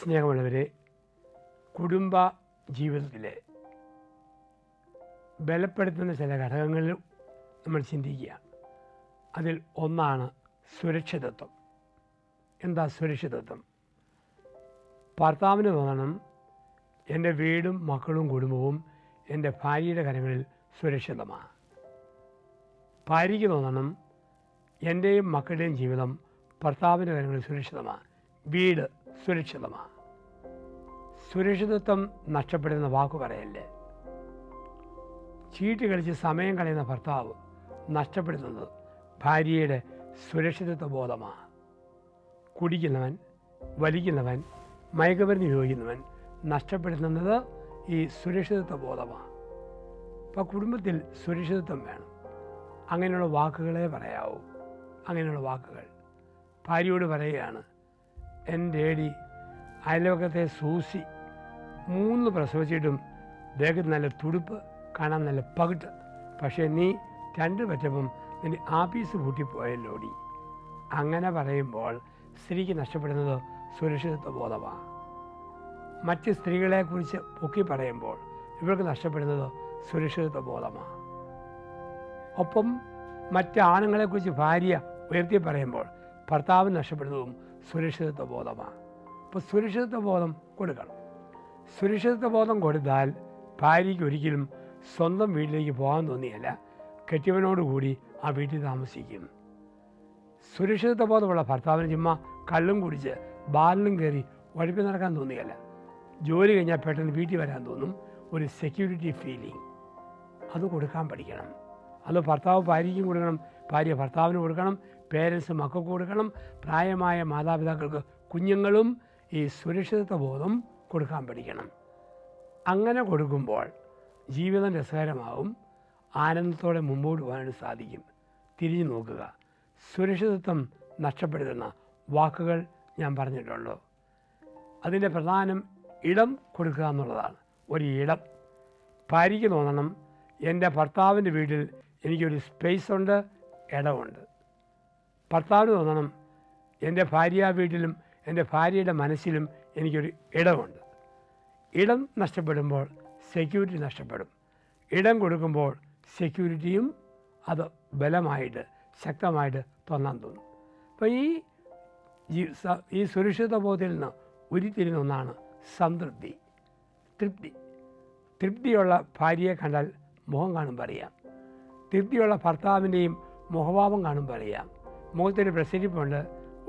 സ്നേഹമുള്ളവരെ, കുടുംബ ജീവിതത്തിലെ ബലപ്പെടുത്തുന്ന ചില ഘടകങ്ങളിൽ നമ്മൾ ചിന്തിക്കുക. അതിൽ ഒന്നാണ് സുരക്ഷിതത്വം. എന്താ സുരക്ഷിതത്വം? ഭർത്താവിന് തോന്നണം എൻ്റെ വീടും മക്കളും കുടുംബവും എൻ്റെ ഭാര്യയുടെ കരങ്ങളിൽ സുരക്ഷിതമാണ്. ഭാര്യയ്ക്ക് തോന്നണം എൻ്റെയും മക്കളുടെയും ജീവിതം ഭർത്താവിൻ്റെ കരങ്ങളിൽ സുരക്ഷിതമാണ്, വീട് സുരക്ഷിതമാണ്. സുരക്ഷിതത്വം നഷ്ടപ്പെടുന്ന വാക്കു പറയല്ലേ. ചീട്ട് കളിച്ച് സമയം കളയുന്ന ഭർത്താവ് നഷ്ടപ്പെടുന്നത് ഭാര്യയുടെ സുരക്ഷിതത്വ ബോധമാണ്. കുടിക്കുന്നവൻ, വലിക്കുന്നവൻ, മയക്കുമരുന്ന് ഉപയോഗിക്കുന്നവൻ നഷ്ടപ്പെടുത്തുന്നത് ഈ സുരക്ഷിതത്വ ബോധമാണ്. അപ്പോൾ കുടുംബത്തിൽ സുരക്ഷിതത്വം വേണം. അങ്ങനെയുള്ള വാക്കുകളെ പറയാവൂ. അങ്ങനെയുള്ള വാക്കുകൾ ഭാര്യയോട് പറയുകയാണ്, എൻ്റെ ഏടി അയൽവക്കത്തെ സൂസി 3 പ്രസവിച്ചിട്ടും ദേഹത്ത് നല്ല തുടുപ്പ്, കാണാൻ നല്ല പകിട്ട്, പക്ഷേ നീ 2 പറ്റപ്പം നിൻ്റെ ആഫീസ് പൂട്ടിപ്പോയല്ലോടി. അങ്ങനെ പറയുമ്പോൾ സ്ത്രീക്ക് നഷ്ടപ്പെടുന്നത് സുരക്ഷിതത്വ ബോധമാണ്. മറ്റ് സ്ത്രീകളെക്കുറിച്ച് പൊക്കി പറയുമ്പോൾ ഇവർക്ക് നഷ്ടപ്പെടുന്നത് സുരക്ഷിതത്വ ബോധമാണ്. ഒപ്പം മറ്റ് ആണുങ്ങളെക്കുറിച്ച് ഭാര്യ ഉയർത്തി പറയുമ്പോൾ ഭർത്താവിന് നഷ്ടപ്പെടുന്നതും സുരക്ഷിതത്വ ബോധമാണ്. അപ്പോൾ സുരക്ഷിതത്വ ബോധം കൊടുക്കണം. സുരക്ഷിതത്വ ബോധം കൊടുത്താൽ ഭാര്യയ്ക്ക് ഒരിക്കലും സ്വന്തം വീട്ടിലേക്ക് പോകാൻ തോന്നിയല്ല, കെട്ടിയവനോടുകൂടി ആ വീട്ടിൽ താമസിക്കും. സുരക്ഷിതത്വ ബോധമുള്ള ഭർത്താവിന് ചുമ്മാ കള്ളും കുടിച്ച് ബാലിലും കയറി ഉഴപ്പി നടക്കാൻ തോന്നിയല്ല, ജോലി കഴിഞ്ഞാൽ പെട്ടെന്ന് വീട്ടിൽ വരാൻ തോന്നും. ഒരു സെക്യൂരിറ്റി ഫീലിംഗ് അത് കൊടുക്കാൻ പഠിക്കണം. അത് ഭർത്താവ് ഭാര്യയ്ക്കും കൊടുക്കണം, ഭാര്യ ഭർത്താവിന് കൊടുക്കണം, പേരൻസ് മക്കൾക്ക് കൊടുക്കണം, പ്രായമായ മാതാപിതാക്കൾക്ക് കുഞ്ഞുങ്ങളും ഈ സുരക്ഷിതത്വ ബോധം കൊടുക്കാൻ പഠിക്കണം. അങ്ങനെ കൊടുക്കുമ്പോൾ ജീവിതം രസകരമാവും, ആനന്ദത്തോടെ മുമ്പോട്ട് പോകാനായിട്ട് സാധിക്കും. തിരിഞ്ഞു നോക്കുക, സുരക്ഷിതത്വം നഷ്ടപ്പെടുത്തുന്ന വാക്കുകൾ ഞാൻ പറഞ്ഞിട്ടുള്ളൂ. അതിൻ്റെ പ്രധാനം ഇടം കൊടുക്കുക എന്നുള്ളതാണ്. ഒരു ഇടം ഭാര്യയ്ക്ക് തോന്നണം, എൻ്റെ ഭർത്താവിൻ്റെ വീട്ടിൽ എനിക്കൊരു സ്പേസ് ഉണ്ട്, ഇടമുണ്ട്. ഭർത്താവിന് തോന്നണം, എൻ്റെ ഭാര്യ വീട്ടിലും എൻ്റെ ഭാര്യയുടെ മനസ്സിലും എനിക്കൊരു ഇടമുണ്ട്. ഇടം നഷ്ടപ്പെടുമ്പോൾ സെക്യൂരിറ്റി നഷ്ടപ്പെടും. ഇടം കൊടുക്കുമ്പോൾ സെക്യൂരിറ്റിയും അത് ബലമായിട്ട് ശക്തമായിട്ട് തോന്നാൻ തോന്നും. അപ്പോൾ ഈ സുരക്ഷിത ബോധത്തിൽ നിന്ന് ഉരുത്തിരിഞ്ഞ ഒന്നാണ് സംതൃപ്തി, തൃപ്തി. തൃപ്തിയുള്ള ഭാര്യയെ കണ്ടാൽ മുഖം കാണുമ്പോൾ അറിയാം. തൃപ്തിയുള്ള ഭർത്താവിൻ്റെയും മുഖഭാവം കാണുമ്പോൾ അറിയാം. മുഖത്തൊരു പ്രസരിപ്പുണ്ട്,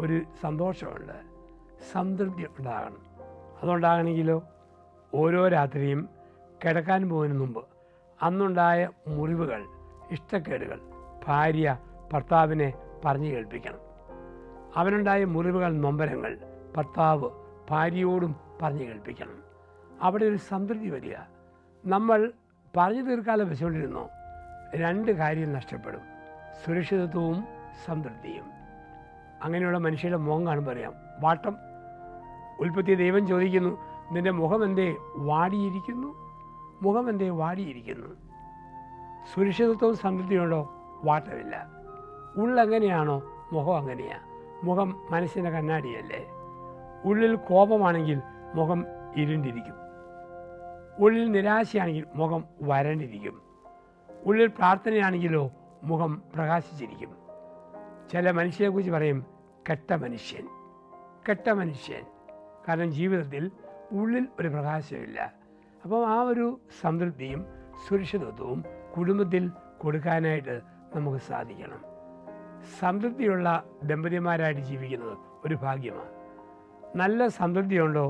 ഒരു സന്തോഷമുണ്ട്, സംതൃപ്തി ഉണ്ടാകണം. അതുണ്ടാകണമെങ്കിലോ ഓരോ രാത്രിയും കിടക്കാൻ പോകുന്നതിന് മുമ്പ് അന്നുണ്ടായ മുറിവുകൾ, ഇഷ്ടക്കേടുകൾ ഭാര്യ ഭർത്താവിനെ പറഞ്ഞു കേൾപ്പിക്കണം. അവനുണ്ടായ മുറിവുകൾ, നൊമ്പരങ്ങൾ ഭർത്താവ് ഭാര്യയോടും പറഞ്ഞു കേൾപ്പിക്കണം. അവിടെ ഒരു സംതൃപ്തി വരിക. നമ്മൾ പറഞ്ഞു തീർക്കാതെ വെച്ചുകൊണ്ടിരുന്നോ 2 കാര്യം നഷ്ടപ്പെടും, സുരക്ഷിതത്വവും സംതൃപ്തിയും. അങ്ങനെയുള്ള മനുഷ്യരുടെ മുഖം കാണുമ്പോൾ അറിയാം, വാട്ടം. ഉൽപ്പത്തി ദൈവം ചോദിക്കുന്നു, നിൻ്റെ മുഖം എന്തേ വാടിയിരിക്കുന്നു? മുഖം എന്തേ വാടിയിരിക്കുന്നു? സുരക്ഷിതത്വവും സംതൃപ്തിയുണ്ടോ? വാട്ടമില്ല. ഉള്ളെങ്ങനെയാണോ മുഖം അങ്ങനെയാണ്. മുഖം മനസ്സിൻ്റെ കണ്ണാടിയല്ലേ. ഉള്ളിൽ കോപമാണെങ്കിൽ മുഖം ഇരുണ്ടിരിക്കും. ഉള്ളിൽ നിരാശയാണെങ്കിൽ മുഖം വരണ്ടിരിക്കും. ഉള്ളിൽ പ്രാർത്ഥനയാണെങ്കിലോ മുഖം പ്രകാശിച്ചിരിക്കും. ചില മനുഷ്യരെക്കുറിച്ച് പറയും, കെട്ട മനുഷ്യൻ, കെട്ട മനുഷ്യൻ. കാരണം ജീവിതത്തിൽ ഉള്ളിൽ ഒരു പ്രകാശമില്ല. അപ്പോൾ ആ ഒരു സംതൃപ്തിയും സുരക്ഷിതത്വവും കുടുംബത്തിൽ കൊടുക്കാനായിട്ട് നമുക്ക് സാധിക്കണം. സംതൃപ്തിയുള്ള ദമ്പതിമാരായിട്ട് ജീവിക്കുന്നത് ഒരു ഭാഗ്യമാണ്. നല്ല സംതൃപ്തിയുണ്ടോ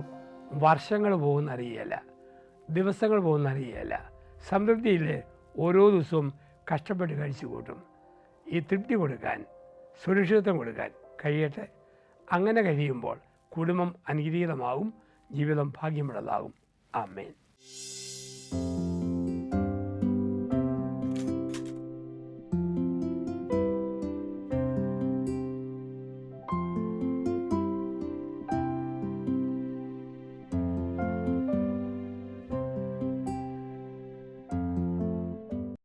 വർഷങ്ങൾ പോകുന്ന അറിയുകയില്ല, ദിവസങ്ങൾ പോകുന്ന അറിയുകയില്ല. സംതൃപ്തിയില്ലേ ഓരോ ദിവസവും കഷ്ടപ്പെട്ട് കഴിച്ചു കൂട്ടും. ഈ തൃപ്തി കൊടുക്കാൻ, സുരക്ഷിതത്വം കൊടുക്കാൻ കഴിയട്ടെ. അങ്ങനെ കഴിയുമ്പോൾ കുടുംബം അനുഗ്രഹീതമാകും, ജീവിതം ഭാഗ്യമുള്ളതാകും. ആമേൻ.